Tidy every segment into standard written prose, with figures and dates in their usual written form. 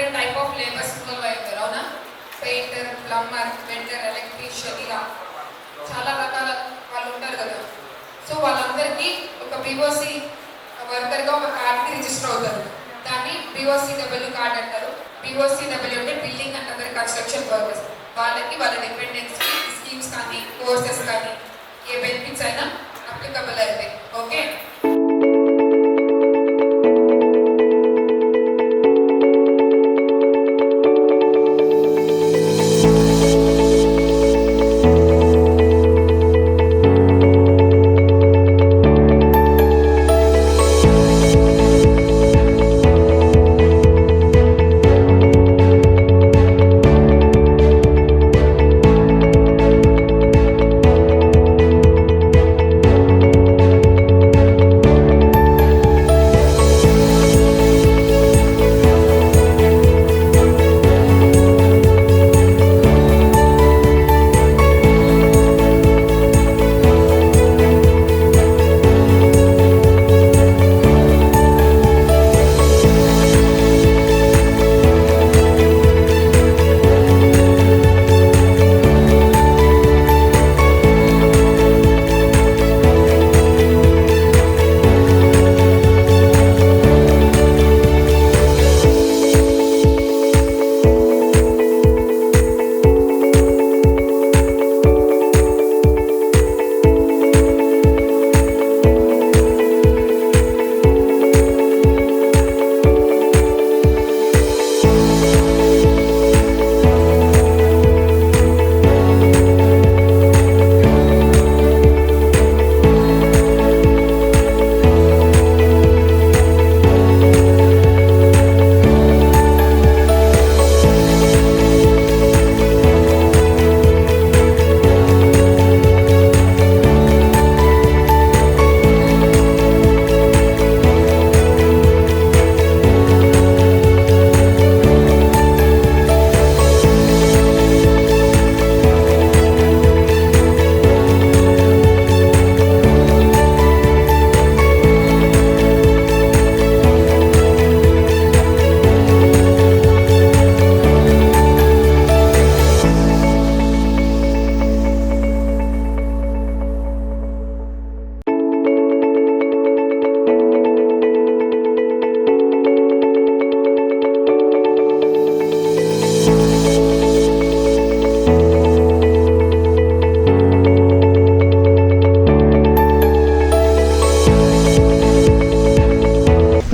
Different type of labours involve అవుతారు అవునా. Painter, plumber, vendor, electrician, ఇలా చాలా రకాల వాళ్ళు ఉంటారు కదా. సో వాళ్ళందరికీ ఒక పిఓసి వర్కర్గా ఒక కార్డ్కి రిజిస్టర్ అవుతారు. దాన్ని పిఓసిడబ్ల్యూ కార్డ్ అంటారు. పిఓసిడబ్ల్యూ అంటే building and other construction workers. వాళ్ళకి వాళ్ళ డిపెండెన్స్కి స్కీమ్స్ కానీ కోర్సెస్ కానీ ఏ బెనిఫిట్స్ అయినా అప్లికబుల్ అవుతాయి. ఓకే.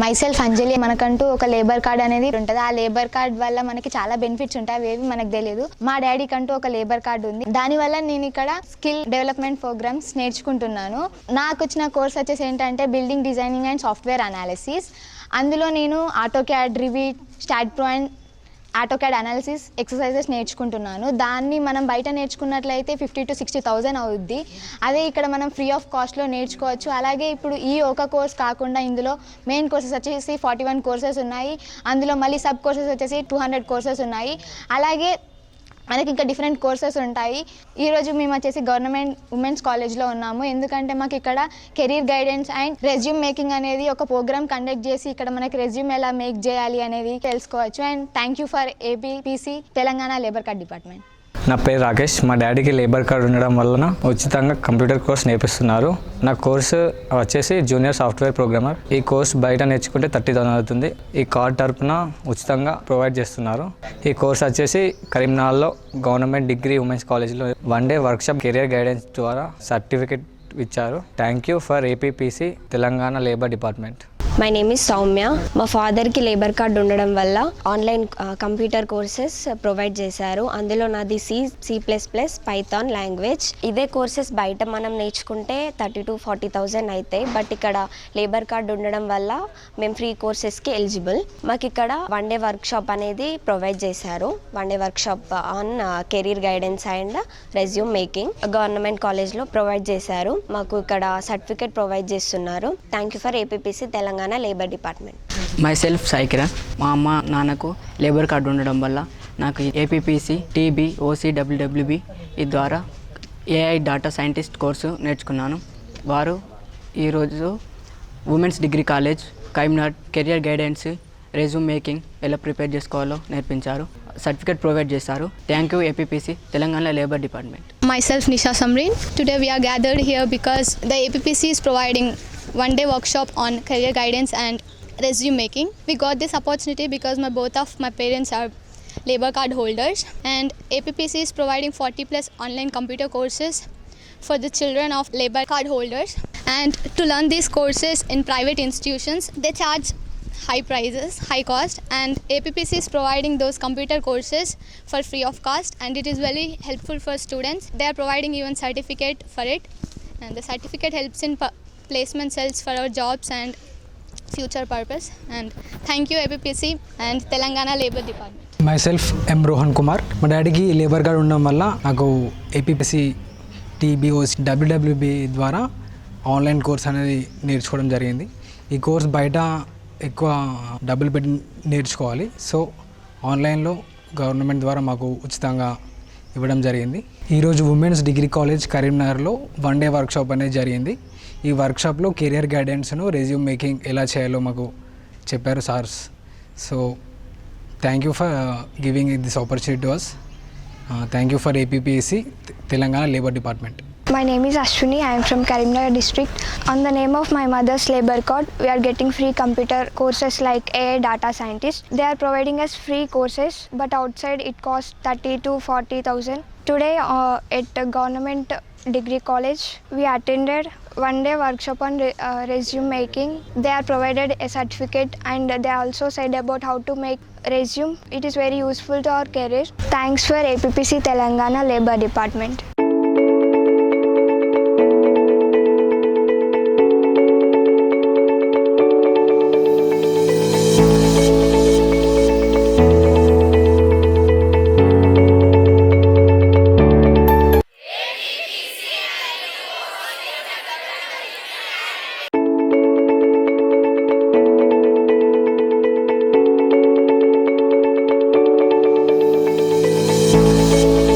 మైసెల్ఫ్ అంజలి. మనకంటూ ఒక లేబర్ కార్డ్ అనేది ఉంటుంది. ఆ లేబర్ కార్డ్ వల్ల మనకి చాలా బెనిఫిట్స్ ఉంటాయి, అవేవి మనకు తెలియదు. మా డాడీకి అంటూ ఒక లేబర్ కార్డు ఉంది. దానివల్ల నేను ఇక్కడ స్కిల్ డెవలప్మెంట్ ప్రోగ్రామ్స్ నేర్చుకుంటున్నాను. నాకు వచ్చిన కోర్స్ వచ్చేసి ఏంటంటే building designing and software analysis. అందులో నేను AutoCAD, rivet, start pro and AutoCAD analysis exercises నేర్చుకుంటున్నాను. దాన్ని మనం బయట నేర్చుకున్నట్లయితే 50,000 to 60,000 అవుద్ది. అదే ఇక్కడ మనం ఫ్రీ ఆఫ్ కాస్ట్లో నేర్చుకోవచ్చు. అలాగే ఇప్పుడు ఈ ఒక కోర్స్ కాకుండా ఇందులో మెయిన్ కోర్సెస్ వచ్చేసి 41 కోర్సెస్ ఉన్నాయి. అందులో మళ్ళీ సబ్ కోర్సెస్ వచ్చేసి 200 కోర్సెస్ ఉన్నాయి. అలాగే మనకి ఇంకా డిఫరెంట్ కోర్సెస్ ఉంటాయి. ఈరోజు మేము వచ్చేసి గవర్నమెంట్ ఉమెన్స్ కాలేజ్లో ఉన్నాము. ఎందుకంటే మాకు ఇక్కడ career guidance and resume making అనేది ఒక ప్రోగ్రామ్ కండక్ట్ చేసి ఇక్కడ మనకి రెజ్యూమ్ ఎలా మేక్ చేయాలి అనేది తెలుసుకోవచ్చు. And thank you for APPC Telangana labour card department. నా పేరు రాకేష్. మా డాడీకి లేబర్ కార్డు ఉండడం వలన ఉచితంగా కంప్యూటర్ కోర్స్ నేర్పిస్తున్నారు. నా కోర్సు వచ్చేసి జూనియర్ సాఫ్ట్వేర్ ప్రోగ్రామర్. ఈ కోర్స్ బయట నేర్చుకుంటే 30,000 అవుతుంది. ఈ కార్డ్ తరపున ఉచితంగా ప్రొవైడ్ చేస్తున్నారు. ఈ కోర్స్ వచ్చేసి కరీంనగర్లో గవర్నమెంట్ డిగ్రీ ఉమెన్స్ కాలేజ్లో 1 day వర్క్షాప్ కెరియర్ గైడెన్స్ ద్వారా సర్టిఫికేట్ ఇచ్చారు. Thank you for APPC Telangana labour department. My name is Soumya. మా ఫాదర్కి లేబర్ కార్డ్ ఉండడం వల్ల ఆన్లైన్ కంప్యూటర్ కోర్సెస్ ప్రొవైడ్ చేశారు. అందులో నాది C++, పైథాన్ లాంగ్వేజ్. ఇదే కోర్సెస్ బయట మనం నేర్చుకుంటే 30,000 to 40,000 అవుతాయి. బట్ ఇక్కడ లేబర్ కార్డ్ ఉండడం వల్ల మేము ఫ్రీ కోర్సెస్కి ఎలిజిబుల్. మాకు ఇక్కడ 1 day వర్క్షాప్ అనేది ప్రొవైడ్ చేశారు. 1 day workshop on career guidance and resume making government కాలేజ్లో ప్రొవైడ్ చేశారు. మాకు ఇక్కడ సర్టిఫికేట్ ప్రొవైడ్ చేస్తున్నారు. Thank you for APPC Telangana labour department. My self Sai Kiran. మా అమ్మ నాన్నకు లేబర్ కార్డు ఉండడం వల్ల నాకు ఏపీపీసీ, టీబీ, ఓసీ, డబ్ల్యూడబ్ల్యూబీ ఈ ద్వారా ఏఐ డాటా సైంటిస్ట్ కోర్సు నేర్చుకున్నాను. వారు ఈరోజు women's degree college Karimnagar career guidance resume making ఎలా ప్రిపేర్ చేసుకోవాలో నేర్పించారు. సర్టిఫికేట్ ప్రొవైడ్ చేశారు. Thank you APPC Telangana labour department. Myself Nisha Samrin. Today we are gathered here because the APPC is providing one-day workshop on career guidance and resume making. We got this opportunity because both of my parents are labor card holders, and APPC is providing 40 plus online computer courses for the children of labor card holders. And to learn these courses in private institutions, they charge high prices, high cost, and APPC is providing those computer courses for free of cost, and it is very helpful for students. They are providing even certificate for it, and the certificate helps in placement cells for our jobs and future purpose. And thank you APPC and Telangana Labor Department. Myself am Rohan Kumar. మా డాడీకి labour card ఉండడం వల్ల నాకు APPC TBOC WWB ద్వారా online course అనేది నేర్చుకోవడం జరిగింది. ఈ కోర్స్ బయట ఎక్కువ డబ్బులు పెట్టి నేర్చుకోవాలి. సో ఆన్లైన్లో గవర్నమెంట్ ద్వారా మాకు ఉచితంగా ఇవ్వడం జరిగింది. ఈరోజు ఉమెన్స్ డిగ్రీ కాలేజ్ కరీంనగర్లో వన్-డే వర్క్షాప్ అనేది జరిగింది. ఈ వర్క్షాప్లో కెరియర్ గైడెన్స్ను రెజ్యూమ్ మేకింగ్ ఎలా చేయాలో మాకు చెప్పారు sirs. So thank you for giving this opportunity to us. Thank you for APPC Telangana labour department. My name is Ashwini. I am from Karimnagar district. On the name of my mother's labor card, we are getting free computer courses like AI data scientist. They are providing us free courses, but outside it costs 30 to 40,000. Today at government degree college, we attended one-day workshop on resume making. They are provided a certificate, and they also said about how to make resume. It is very useful to our career. Thanks for APPC Telangana Labor Department.